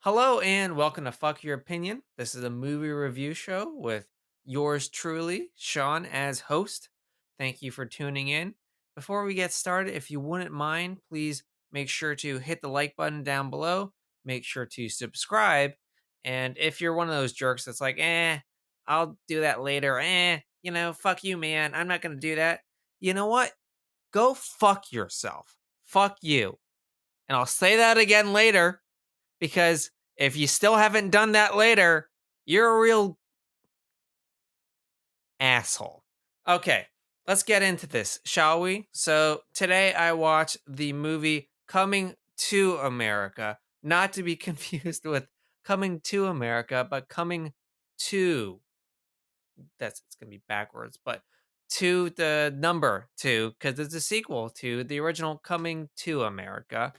Hello and welcome to Fuck Your Opinion. This is a movie review show with yours truly, Sean, as host. Thank you for tuning in. Before we get started, if you wouldn't mind, please make sure to hit the like button down below. Make sure to subscribe. And if you're one of those jerks that's like, I'll do that later. Fuck you, man. I'm not going to do that. You know what? Go fuck yourself. Fuck you. And I'll say that again later because if you still haven't done that later, you're a real asshole. Okay, let's get into this, shall we? So, today I watched the movie Coming to America, not to be confused with Coming to America, but Coming to that's it's gonna be backwards, but to the number two, because it's a sequel to the original Coming to America.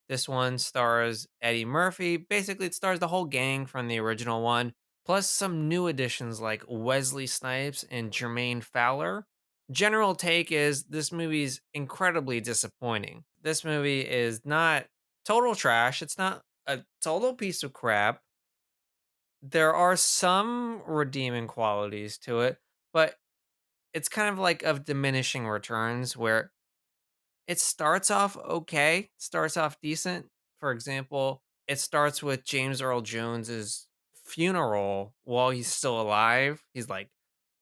This one stars Eddie Murphy. Basically, it stars the whole gang from the original one, plus some new additions like Wesley Snipes and Jermaine Fowler. General take is this movie's incredibly disappointing. This movie is not total trash. It's not a total piece of crap. There are some redeeming qualities to it, but it's kind of like of diminishing returns where it starts off okay, starts off decent. For example, it starts with James Earl Jones's funeral while he's still alive. He's like,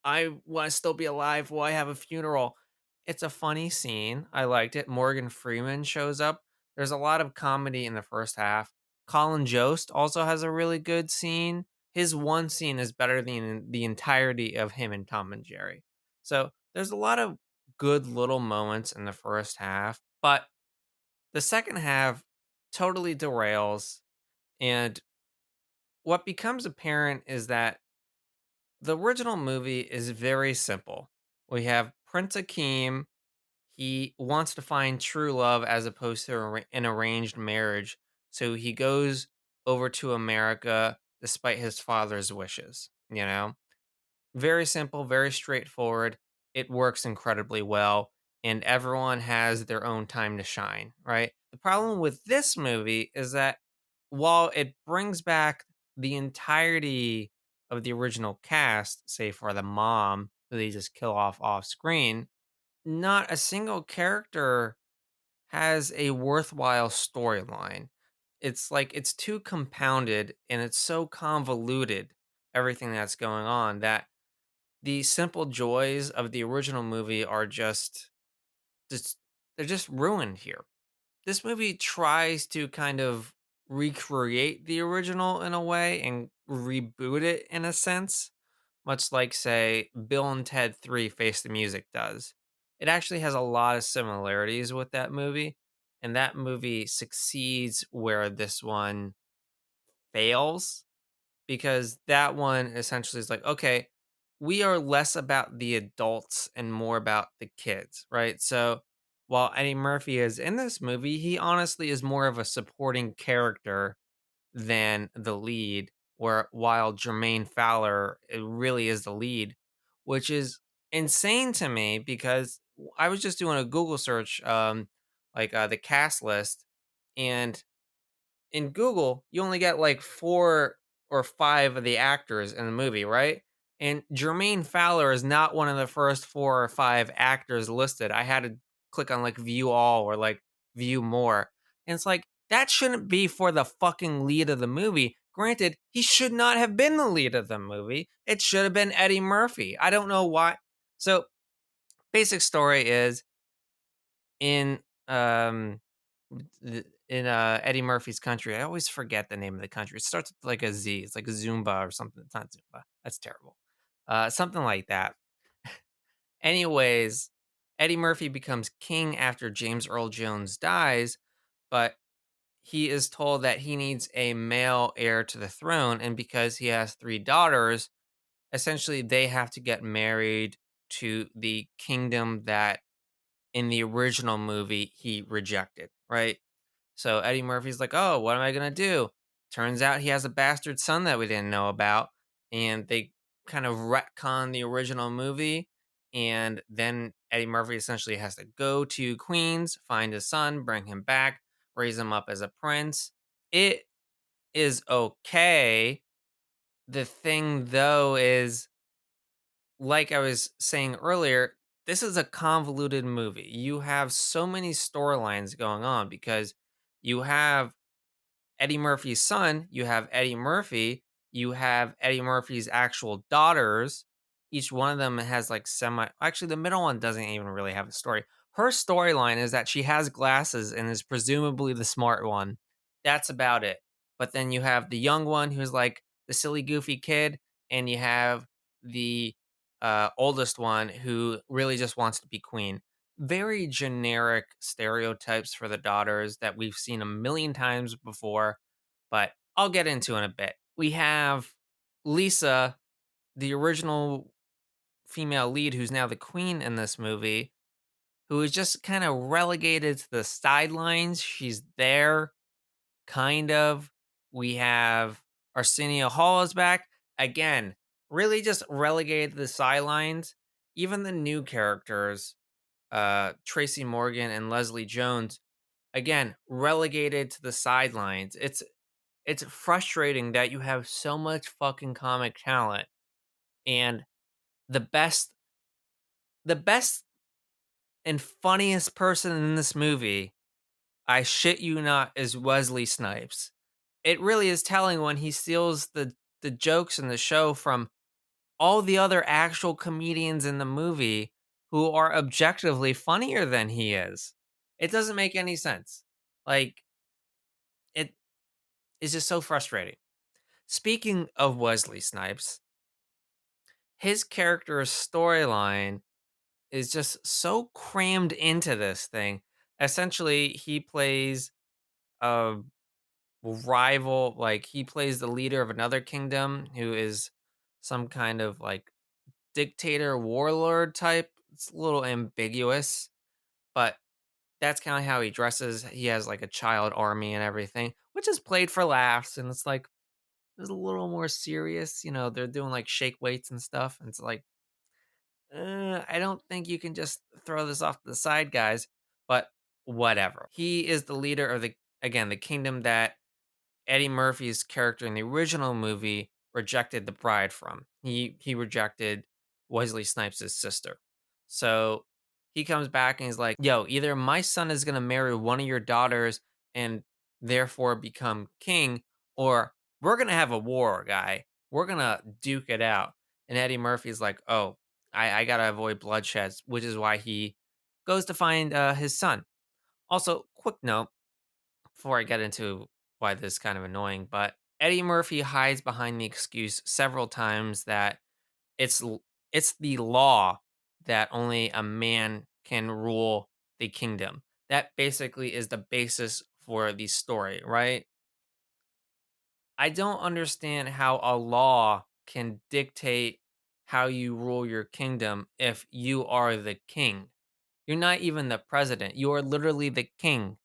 I want to still be alive while I have a funeral. It's a funny scene. I liked it. Morgan Freeman shows up. There's a lot of comedy in the first half. Colin Jost also has a really good scene. His one scene is better than the entirety of him and Tom and Jerry. So there's a lot of good little moments in the first half, but the second half totally derails. And what becomes apparent is that the original movie is very simple. We have Prince Akeem. He wants to find true love as opposed to an arranged marriage. So he goes over to America despite his father's wishes, Very simple, very straightforward. It works incredibly well, and everyone has their own time to shine, right? The problem with this movie is that while it brings back the entirety of the original cast, say for the mom, who they just kill off screen, not a single character has a worthwhile storyline. It's like it's too compounded and it's so convoluted, everything that's going on, that the simple joys of the original movie are just they're just ruined here. This movie tries to kind of recreate the original in a way and reboot it in a sense, much like say Bill and Ted 3 Face the Music does. It actually has a lot of similarities with that movie, and that movie succeeds where this one fails because that one essentially is like, okay, we are less about the adults and more about the kids, right? So while Eddie Murphy is in this movie, he honestly is more of a supporting character than the lead, where while Jermaine Fowler really is the lead, which is insane to me because I was just doing a Google search, the cast list, and in Google, you only get like 4 or 5 of the actors in the movie, right? And Jermaine Fowler is not one of the first 4 or 5 actors listed. I had to click on like view all or like view more. And it's like that shouldn't be for the fucking lead of the movie. Granted, he should not have been the lead of the movie. It should have been Eddie Murphy. I don't know why. So, basic story is in Eddie Murphy's country. I always forget the name of the country. It starts with like a Z. It's like a Zumba or something. It's not Zumba. That's terrible. Something like that. Anyways, Eddie Murphy becomes king after James Earl Jones dies, but he is told that he needs a male heir to the throne, and because he has 3 daughters, essentially they have to get married to the kingdom that in the original movie he rejected, right? So Eddie Murphy's like, "Oh, what am I gonna do?" Turns out he has a bastard son that we didn't know about, and they kind of retcon the original movie. And then Eddie Murphy essentially has to go to Queens, find his son, bring him back, raise him up as a prince. It is okay. The thing though is, like I was saying earlier, this is a convoluted movie. You have so many storylines going on because you have Eddie Murphy's son, you have Eddie Murphy, you have Eddie Murphy's actual daughters. Each one of them has like semi. Actually, the middle one doesn't even really have a story. Her storyline is that she has glasses and is presumably the smart one. That's about it. But then you have the young one who's like the silly, goofy kid, and you have the oldest one who really just wants to be queen. Very generic stereotypes for the daughters that we've seen a million times before, but I'll get into in a bit. We have Lisa, the original female lead, who's now the queen in this movie, who is just kind of relegated to the sidelines. She's there, kind of. We have Arsenio Hall is back. Again, really just relegated to the sidelines. Even the new characters, Tracy Morgan and Leslie Jones, again, relegated to the sidelines. It's frustrating that you have so much fucking comic talent and the best the best and funniest person in this movie, I shit you not, is Wesley Snipes. It really is telling when he steals the jokes in the show from all the other actual comedians in the movie who are objectively funnier than he is. It doesn't make any sense. Like, it is just so frustrating. Speaking of Wesley Snipes, his character's storyline is just so crammed into this thing. Essentially, he plays a rival, like he plays the leader of another kingdom who is some kind of like dictator warlord type. It's a little ambiguous, but that's kind of how he dresses. He has like a child army and everything, which is played for laughs, and it's like it's a little more serious. You know, they're doing like shake weights and stuff, and it's like, I don't think you can just throw this off to the side, guys. But whatever. He is the leader of the kingdom that Eddie Murphy's character in the original movie rejected the bride from. He rejected Wesley Snipes' sister. So he comes back and he's like, "Yo, either my son is gonna marry one of your daughters and therefore become king, or we're gonna have a war, guy. We're gonna duke it out." And Eddie Murphy's like, "Oh, I gotta avoid bloodshed," which is why he goes to find his son. Also, quick note before I get into why this is kind of annoying, but Eddie Murphy hides behind the excuse several times that it's the law that only a man can rule the kingdom. That basically is the basis for the story, right? I don't understand how a law can dictate how you rule your kingdom if you are the king. You're not even the president. You are literally the king.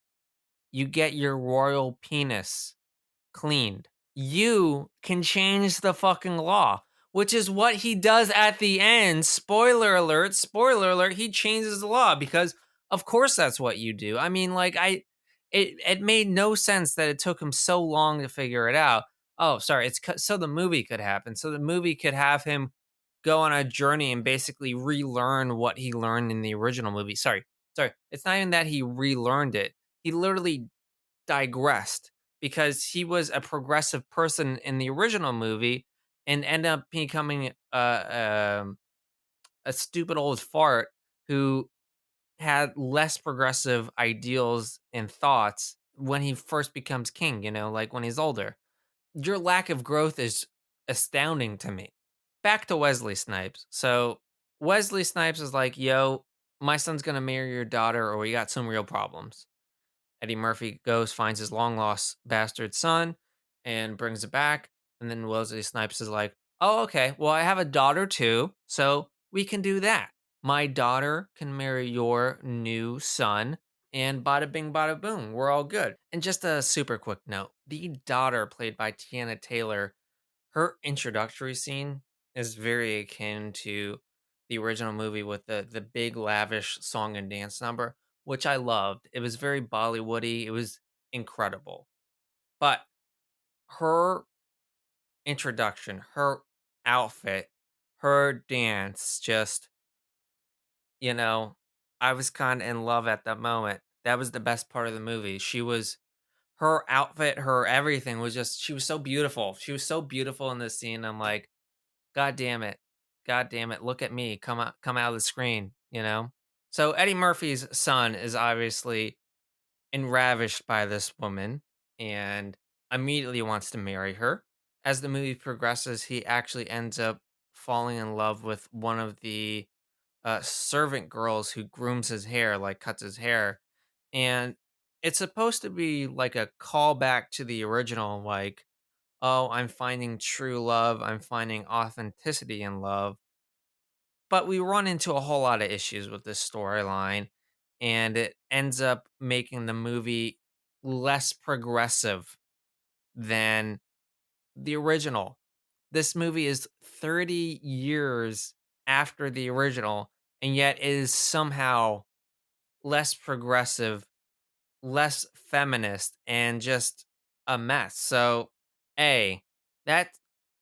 You get your royal penis cleaned. You can change the fucking law, which is what he does at the end. Spoiler alert, he changes the law because of course that's what you do. I mean, like it made no sense that it took him so long to figure it out. Oh, sorry, so the movie could happen. So the movie could have him go on a journey and basically relearn what he learned in the original movie. Sorry. It's not even that he relearned it. He literally digressed because he was a progressive person in the original movie and end up becoming a stupid old fart who had less progressive ideals and thoughts when he first becomes king, like when he's older. Your lack of growth is astounding to me. Back to Wesley Snipes. So Wesley Snipes is like, yo, my son's gonna marry your daughter or we got some real problems. Eddie Murphy goes, finds his long lost bastard son, and brings it back. And then Wesley Snipes is like, "Oh, okay. Well, I have a daughter too, so we can do that. My daughter can marry your new son, and bada bing, bada boom. We're all good." And just a super quick note: the daughter, played by Tiana Taylor, her introductory scene is very akin to the original movie with the big lavish song and dance number, which I loved. It was very Bollywoody. It was incredible. But her introduction, her outfit, her dance, just, you know, I was kind of in love at that moment. That was the best part of the movie. Her outfit, her everything was just, she was so beautiful. She was so beautiful in this scene. I'm like, God damn it. God damn it. Look at me. Come out of the screen, you know? So Eddie Murphy's son is obviously enravished by this woman and immediately wants to marry her. As the movie progresses, he actually ends up falling in love with one of the servant girls who grooms his hair, like cuts his hair. And it's supposed to be like a callback to the original, like, oh, I'm finding true love, I'm finding authenticity in love. But we run into a whole lot of issues with this storyline, and it ends up making the movie less progressive than the original. This movie is 30 years after the original, and yet it is somehow less progressive, less feminist, and just a mess. So, A, that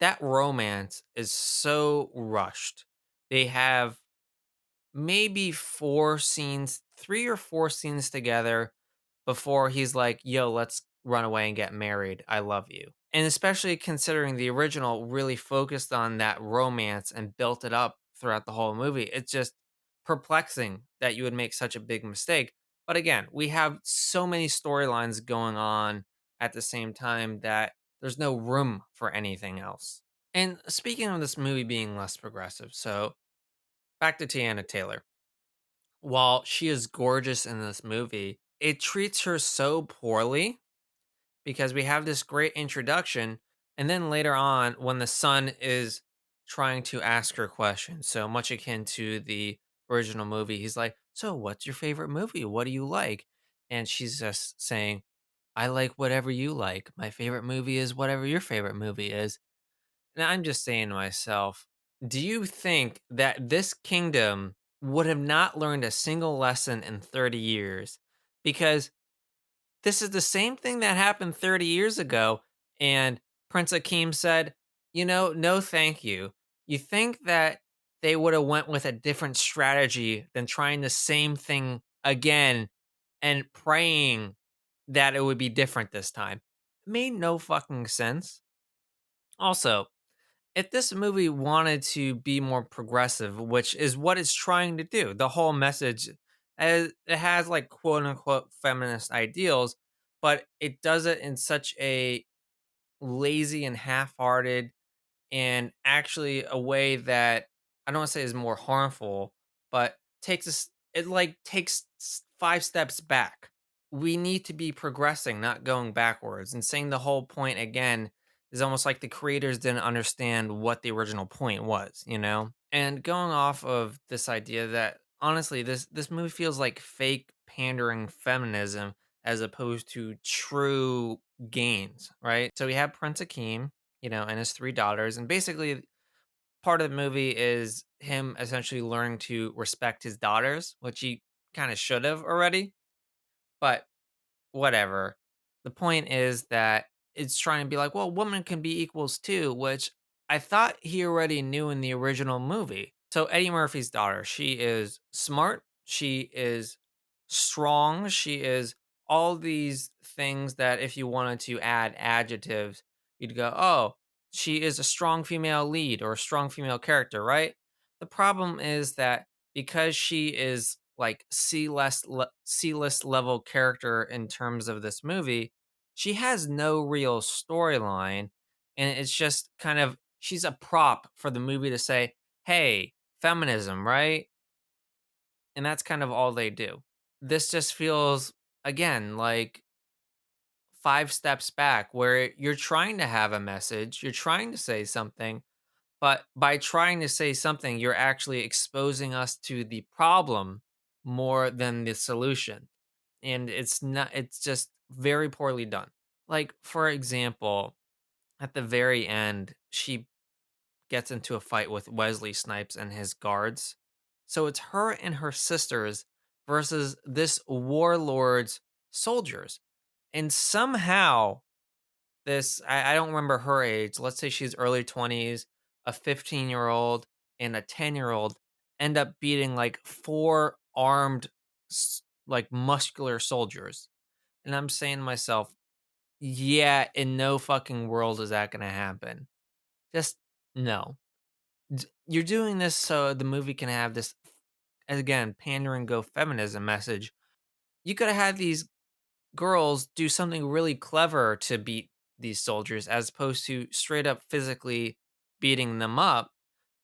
that romance is so rushed. They have maybe 4 scenes, 3 or 4 scenes together before he's like, "Yo, let's run away and get married. I love you." And especially considering the original really focused on that romance and built it up throughout the whole movie. It's just perplexing that you would make such a big mistake. But again, we have so many storylines going on at the same time that there's no room for anything else. And speaking of this movie being less progressive, so back to Tiana Taylor. While she is gorgeous in this movie, it treats her so poorly because we have this great introduction, and then later on, when the son is trying to ask her questions, so much akin to the original movie, he's like, "So, what's your favorite movie? What do you like?" And she's just saying, "I like whatever you like. My favorite movie is whatever your favorite movie is." And I'm just saying to myself, do you think that this kingdom would have not learned a single lesson in 30 years? Because this is the same thing that happened 30 years ago. And Prince Akeem said, no, thank you. You think that they would have went with a different strategy than trying the same thing again and praying that it would be different this time? It made no fucking sense. Also, if this movie wanted to be more progressive, which is what it's trying to do, the whole message, it has like quote unquote feminist ideals, but it does it in such a lazy and half hearted and actually a way that I don't want to say is more harmful, but it like takes 5 steps back. We need to be progressing, not going backwards. And saying the whole point again is almost like the creators didn't understand what the original point was, you know? And going off of this idea that honestly, this movie feels like fake pandering feminism as opposed to true gains, right? So we have Prince Akeem, and his 3 daughters, and basically part of the movie is him essentially learning to respect his daughters, which he kinda should have already, but whatever. The point is that it's trying to be like, well, women can be equals too, which I thought he already knew in the original movie. So Eddie Murphy's daughter, she is smart, she is strong, she is all these things that if you wanted to add adjectives, you'd go, oh, she is a strong female lead or a strong female character, right? The problem is that because she is like C-list level character in terms of this movie, she has no real storyline, and it's just kind of she's a prop for the movie to say, "Hey, feminism, right?" And that's kind of all they do. This just feels again like 5 steps back where you're trying to have a message, you're trying to say something, but by trying to say something, you're actually exposing us to the problem more than the solution. And it's just very poorly done. Like, for example, at the very end, she gets into a fight with Wesley Snipes and his guards. So it's her and her sisters versus this warlord's soldiers. And somehow I don't remember her age. Let's say she's early 20s, a 15-year-old and a 10-year-old end up beating like four armed, like muscular soldiers. And I'm saying to myself, yeah, in no fucking world is that going to happen. Just no. You're doing this so the movie can have this, again, pandering go feminism message. You could have had these girls do something really clever to beat these soldiers as opposed to straight up physically beating them up,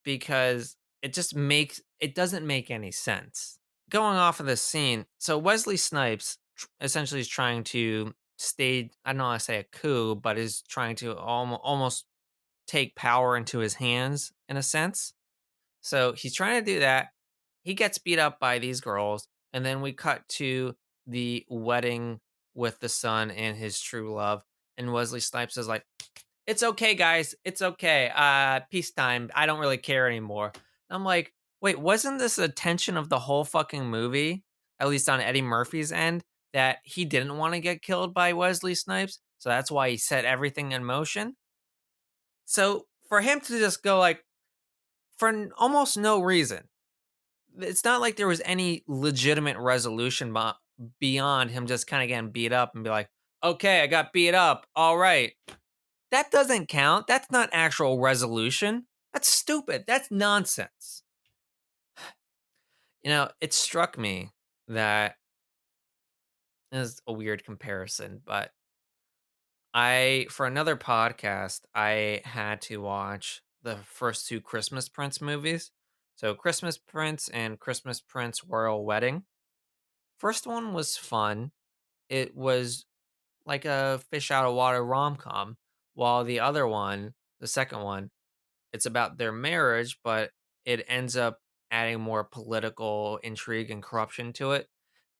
because it doesn't make any sense. Going off of this scene, so Wesley Snipes essentially is trying to stage, I don't know how to say a coup, but is trying to almost take power into his hands in a sense. So he's trying to do that. He gets beat up by these girls, and then we cut to the wedding with the son and his true love. And Wesley Snipes is like, "It's okay, guys. It's okay. Peacetime. I don't really care anymore." And I'm like, "Wait, wasn't this the tension of the whole fucking movie? At least on Eddie Murphy's end, that he didn't want to get killed by Wesley Snipes, so that's why he set everything in motion." So for him to just go like, for almost no reason, it's not like there was any legitimate resolution beyond him just kind of getting beat up and be like, "Okay, I got beat up. All right." That doesn't count. That's not actual resolution. That's stupid. That's nonsense. It struck me that is a weird comparison, but for another podcast, I had to watch the first two Christmas Prince movies. So Christmas Prince and Christmas Prince Royal Wedding. First one was fun. It was like a fish out of water rom-com, while the other one, the second one, it's about their marriage, but it ends up adding more political intrigue and corruption to it.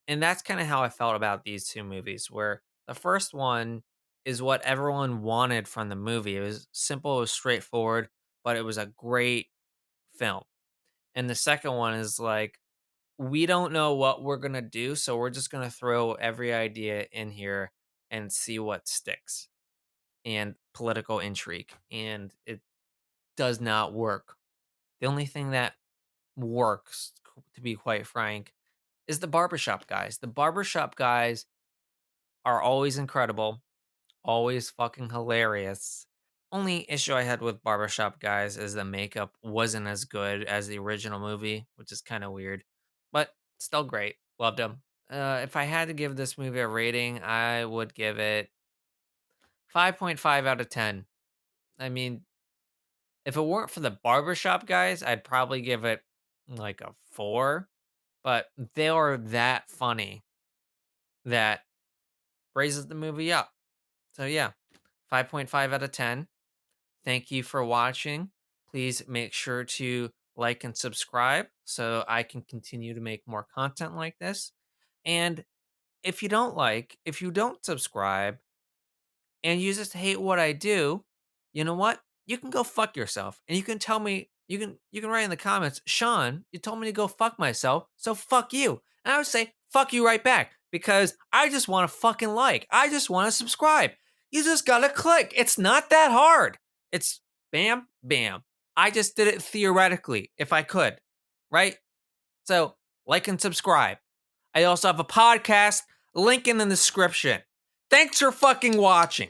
And that's kind of how I felt about these two movies, where the first one is what everyone wanted from the movie. It was simple, it was straightforward, but it was a great film. And the second one is like, we don't know what we're going to do, so we're just going to throw every idea in here and see what sticks, and political intrigue. And it does not work. The only thing that works, to be quite frank, is the barbershop guys. The barbershop guys are always incredible, always fucking hilarious. Only issue I had with barbershop guys is the makeup wasn't as good as the original movie, which is kind of weird, but still great. Loved them. If I had to give this movie a rating, I would give it 5.5 out of 10. I mean, if it weren't for the barbershop guys, I'd probably give it like a 4, but they are that funny that raises the movie up. So yeah, 5.5 out of 10. Thank you for watching. Please make sure to like and subscribe so I can continue to make more content like this. And if you don't subscribe, and you just hate what I do, you know what? You can go fuck yourself. And you can tell me, you can write in the comments, "Sean, you told me to go fuck myself, so fuck you." And I would say, fuck you right back, because I just want to fucking like. I just want to subscribe. You just gotta click. It's not that hard. It's bam, bam. I just did it theoretically if I could, right? So like and subscribe. I also have a podcast, link in the description. Thanks for fucking watching.